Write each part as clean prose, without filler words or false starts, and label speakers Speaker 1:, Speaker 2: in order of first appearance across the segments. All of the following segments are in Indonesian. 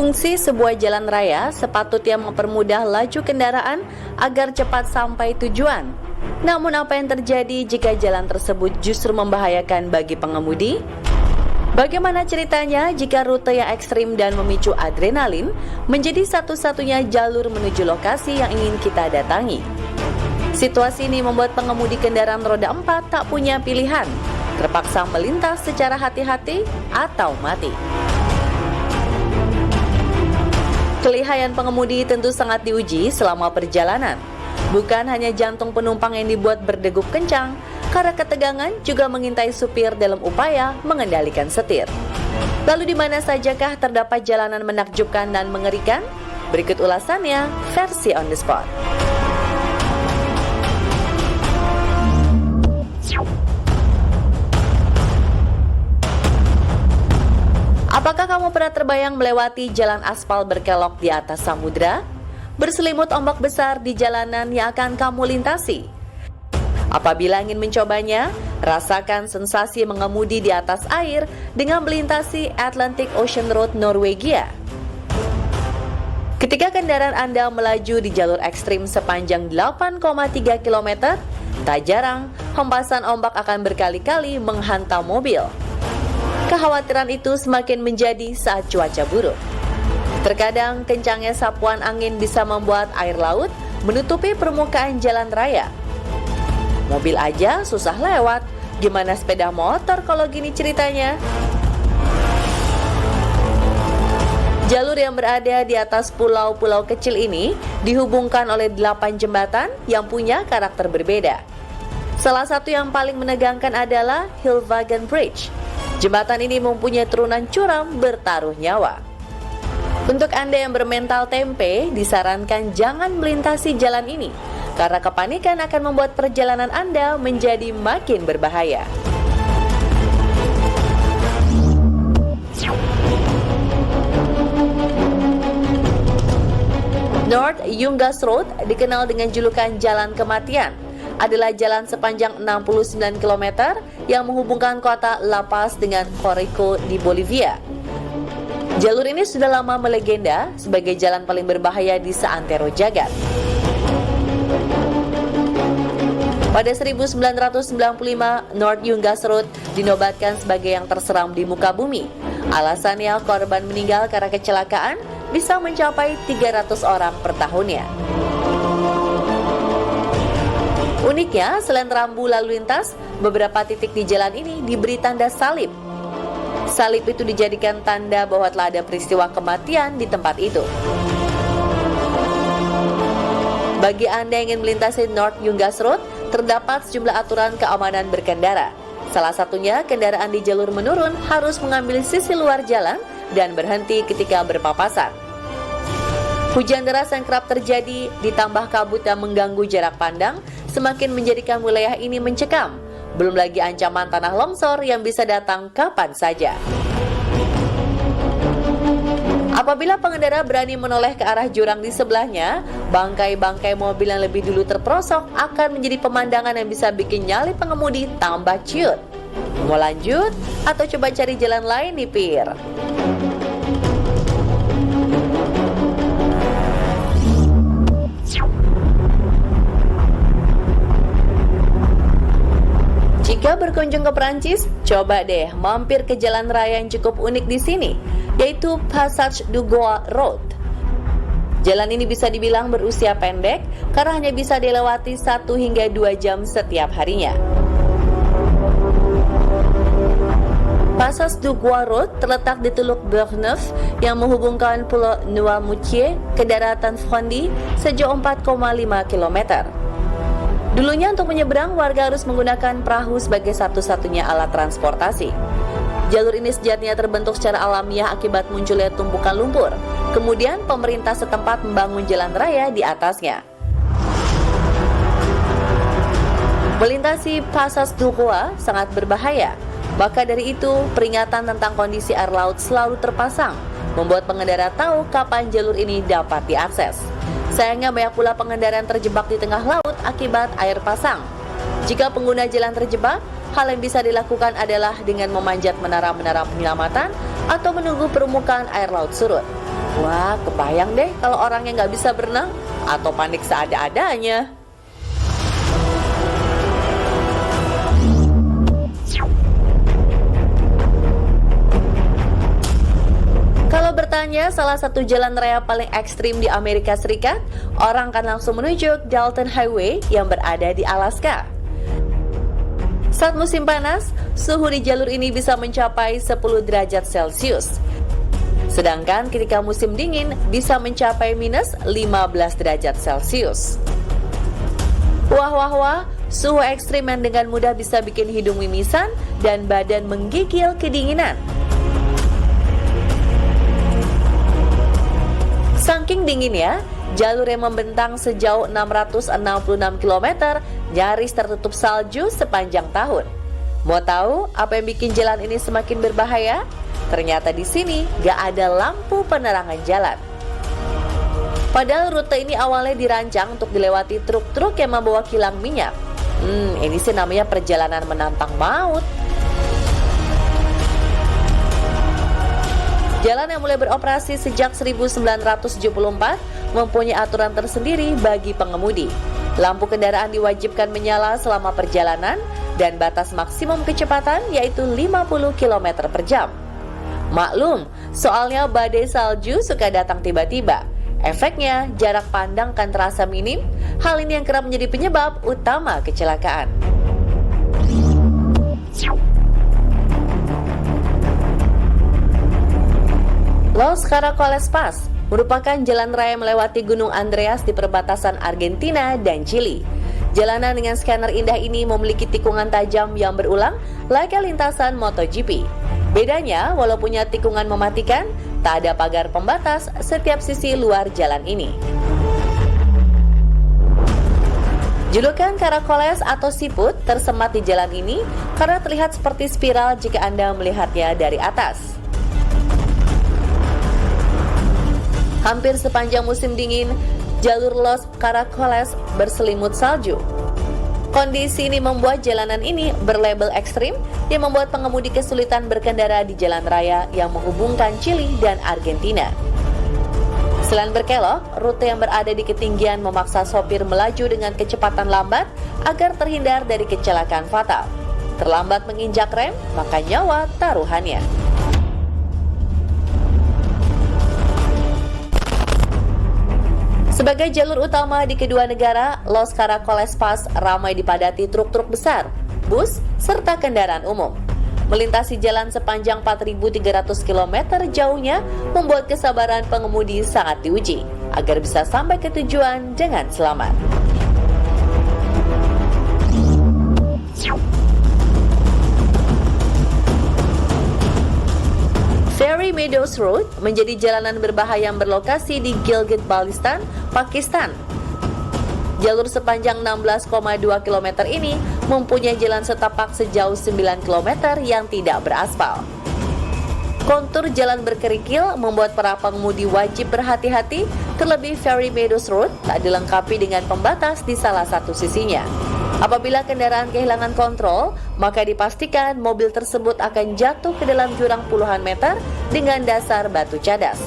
Speaker 1: Fungsi sebuah jalan raya sepatutnya mempermudah laju kendaraan agar cepat sampai tujuan. Namun apa yang terjadi jika jalan tersebut justru membahayakan bagi pengemudi? Bagaimana ceritanya jika rute yang ekstrim dan memicu adrenalin menjadi satu-satunya jalur menuju lokasi yang ingin kita datangi? Situasi ini membuat pengemudi kendaraan roda 4 tak punya pilihan, terpaksa melintas secara hati-hati atau mati. Kelihayan pengemudi tentu sangat diuji selama perjalanan. Bukan hanya jantung penumpang yang dibuat berdegup kencang, karena ketegangan juga mengintai supir dalam upaya mengendalikan setir. Lalu di mana sajakah terdapat jalanan menakjubkan dan mengerikan? Berikut ulasannya, versi on the spot. Apakah kamu pernah terbayang melewati jalan aspal berkelok di atas samudra? Berselimut ombak besar di jalanan yang akan kamu lintasi? Apabila ingin mencobanya, rasakan sensasi mengemudi di atas air dengan melintasi Atlantic Ocean Road Norwegia. Ketika kendaraan Anda melaju di jalur ekstrim sepanjang 8,3 km, tak jarang hempasan ombak akan berkali-kali menghantam mobil. Kekhawatiran itu semakin menjadi saat cuaca buruk. Terkadang kencangnya sapuan angin bisa membuat air laut menutupi permukaan jalan raya. Mobil aja susah lewat, gimana sepeda motor kalau gini ceritanya? Jalur yang berada di atas pulau-pulau kecil ini dihubungkan oleh 8 jembatan yang punya karakter berbeda. Salah satu yang paling menegangkan adalah Hillvagen Bridge. Jembatan ini mempunyai turunan curam bertaruh nyawa. Untuk Anda yang bermental tempe, disarankan jangan melintasi jalan ini, karena kepanikan akan membuat perjalanan Anda menjadi makin berbahaya. North Ljunggas Road dikenal dengan julukan Jalan Kematian. Adalah jalan sepanjang 69 km yang menghubungkan kota La Paz dengan Corico di Bolivia. Jalur ini sudah lama melegenda sebagai jalan paling berbahaya di seantero jagat. Pada 1995, North Ljunggas Road dinobatkan sebagai yang terseram di muka bumi. Alasannya korban meninggal karena kecelakaan bisa mencapai 300 orang per tahunnya. Uniknya, selain rambu lalu lintas, beberapa titik di jalan ini diberi tanda salib. Salib itu dijadikan tanda bahwa telah ada peristiwa kematian di tempat itu. Bagi Anda yang ingin melintasi North Ljunggas Road, terdapat sejumlah aturan keamanan berkendara. Salah satunya, kendaraan di jalur menurun harus mengambil sisi luar jalan dan berhenti ketika berpapasan. Hujan deras yang kerap terjadi, ditambah kabut yang mengganggu jarak pandang, semakin menjadikan wilayah ini mencekam. Belum lagi ancaman tanah longsor yang bisa datang kapan saja. Apabila pengendara berani menoleh ke arah jurang di sebelahnya, bangkai-bangkai mobil yang lebih dulu terperosok akan menjadi pemandangan yang bisa bikin nyali pengemudi tambah ciut. Mau lanjut atau coba cari jalan lain nih, Pir? Jika berkunjung ke Perancis, coba deh mampir ke jalan raya yang cukup unik di sini, yaitu Passage du Goa Road. Jalan ini bisa dibilang berusia pendek karena hanya bisa dilewati 1 hingga 2 jam setiap harinya. Passage du Goa Road terletak di Teluk Bourgneuf yang menghubungkan Pulau Noirmoutier ke daratan Frondy sejauh 4,5 km. Dulunya untuk menyeberang, warga harus menggunakan perahu sebagai satu-satunya alat transportasi. Jalur ini sejatinya terbentuk secara alamiah akibat munculnya tumpukan lumpur. Kemudian pemerintah setempat membangun jalan raya di atasnya. Melintasi Passage du Goa sangat berbahaya. Maka dari itu, peringatan tentang kondisi air laut selalu terpasang, membuat pengendara tahu kapan jalur ini dapat diakses. Sayangnya banyak pula pengendara yang terjebak di tengah laut akibat air pasang. Jika pengguna jalan terjebak, hal yang bisa dilakukan adalah dengan memanjat menara-menara penyelamatan atau menunggu permukaan air laut surut. Wah, kebayang deh kalau orang yang nggak bisa berenang atau panik seada-adanya. Kalau bertanya salah satu jalan raya paling ekstrim di Amerika Serikat, orang akan langsung menuju Dalton Highway yang berada di Alaska. Saat musim panas, suhu di jalur ini bisa mencapai 10 derajat Celcius. Sedangkan ketika musim dingin bisa mencapai minus 15 derajat Celcius. Wah wah wah, suhu ekstrim yang dengan mudah bisa bikin hidung mimisan dan badan menggigil kedinginan. Saking dinginnya, jalur yang membentang sejauh 666 km nyaris tertutup salju sepanjang tahun. Mau tahu apa yang bikin jalan ini semakin berbahaya? Ternyata di sini gak ada lampu penerangan jalan. Padahal rute ini awalnya dirancang untuk dilewati truk-truk yang membawa kilang minyak. Ini sih namanya perjalanan menantang maut. Jalan yang mulai beroperasi sejak 1974 mempunyai aturan tersendiri bagi pengemudi. Lampu kendaraan diwajibkan menyala selama perjalanan dan batas maksimum kecepatan yaitu 50 km per jam. Maklum, soalnya badai salju suka datang tiba-tiba. Efeknya, jarak pandang kan terasa minim. Hal ini yang kerap menjadi penyebab utama kecelakaan. Los Caracoles Pass merupakan jalan raya melewati Gunung Andreas di perbatasan Argentina dan Chili. Jalanan dengan scanner indah ini memiliki tikungan tajam yang berulang layaknya lintasan MotoGP. Bedanya, walau punya tikungan mematikan, tak ada pagar pembatas setiap sisi luar jalan ini. Julukan Caracoles atau siput tersemat di jalan ini karena terlihat seperti spiral jika Anda melihatnya dari atas. Hampir sepanjang musim dingin, jalur Los Caracoles berselimut salju. Kondisi ini membuat jalanan ini berlabel ekstrim yang membuat pengemudi kesulitan berkendara di jalan raya yang menghubungkan Chili dan Argentina. Selain berkelok, rute yang berada di ketinggian memaksa sopir melaju dengan kecepatan lambat agar terhindar dari kecelakaan fatal. Terlambat menginjak rem, maka nyawa taruhannya. Sebagai jalur utama di kedua negara, Los Caracoles Pass ramai dipadati truk-truk besar, bus, serta kendaraan umum. Melintasi jalan sepanjang 4.300 km jauhnya membuat kesabaran pengemudi sangat diuji agar bisa sampai ke tujuan dengan selamat. Fairy Meadows Road menjadi jalanan berbahaya yang berlokasi di Gilgit-Baltistan, Pakistan. Jalur sepanjang 16,2 km ini mempunyai jalan setapak sejauh 9 km yang tidak beraspal. Kontur jalan berkerikil membuat para pengemudi wajib berhati-hati, terlebih Fairy Meadows Road tak dilengkapi dengan pembatas di salah satu sisinya. Apabila kendaraan kehilangan kontrol, maka dipastikan mobil tersebut akan jatuh ke dalam jurang puluhan meter dengan dasar batu cadas.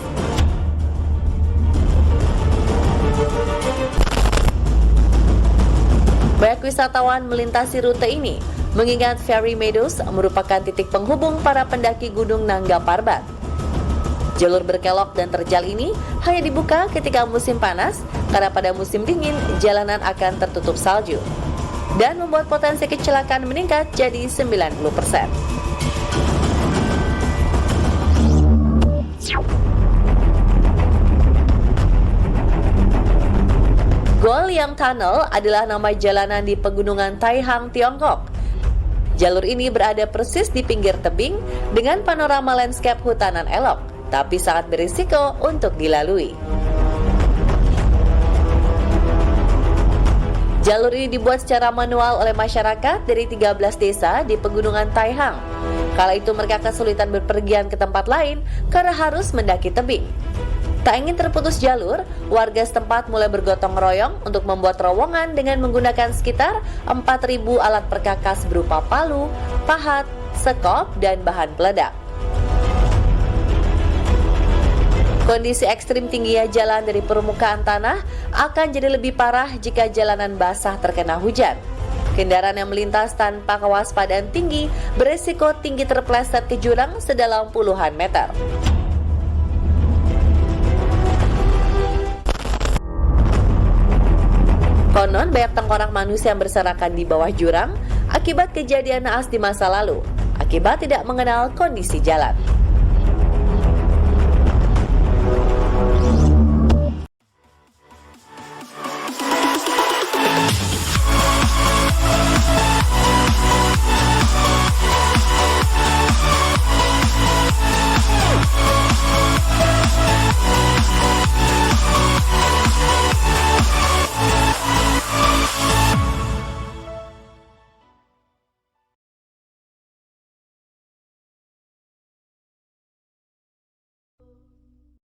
Speaker 1: Banyak wisatawan melintasi rute ini, mengingat Fairy Meadows merupakan titik penghubung para pendaki Gunung Nangga Parbat. Jalur berkelok dan terjal ini hanya dibuka ketika musim panas, karena pada musim dingin jalanan akan tertutup salju dan membuat potensi kecelakaan meningkat jadi 90%. Guoliang Tunnel adalah nama jalanan di pegunungan Taihang, Tiongkok. Jalur ini berada persis di pinggir tebing dengan panorama landscape hutanan elok, tapi sangat berisiko untuk dilalui. Jalur ini dibuat secara manual oleh masyarakat dari 13 desa di pegunungan Taihang. Kala itu mereka kesulitan berpergian ke tempat lain karena harus mendaki tebing. Tak ingin terputus jalur, warga setempat mulai bergotong royong untuk membuat terowongan dengan menggunakan sekitar 4.000 alat perkakas berupa palu, pahat, sekop, dan bahan peledak. Kondisi ekstrim tingginya jalan dari permukaan tanah akan jadi lebih parah jika jalanan basah terkena hujan. Kendaraan yang melintas tanpa kewaspadaan tinggi beresiko tinggi terpeleset ke jurang sedalam puluhan meter. Konon banyak tengkorak manusia yang berserakan di bawah jurang akibat kejadian naas di masa lalu, akibat tidak mengenal kondisi jalan.